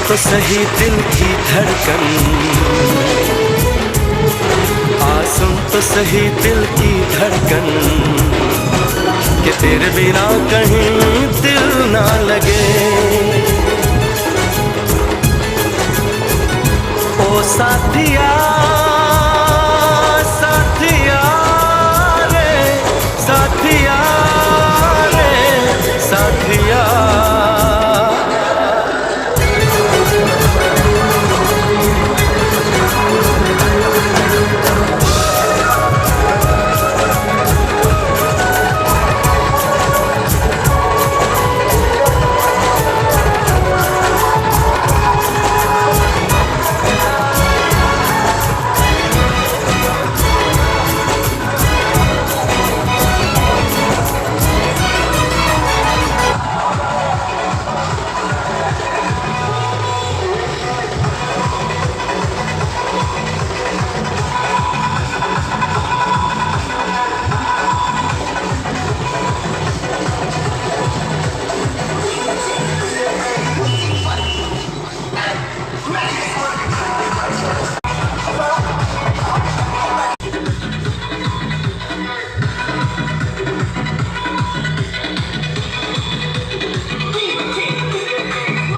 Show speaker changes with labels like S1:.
S1: तो सही दिल की धड़कन, सुन तो सही दिल की धड़कन, कि तेरे बिना कहीं दिल ना लगे। ओ साथिया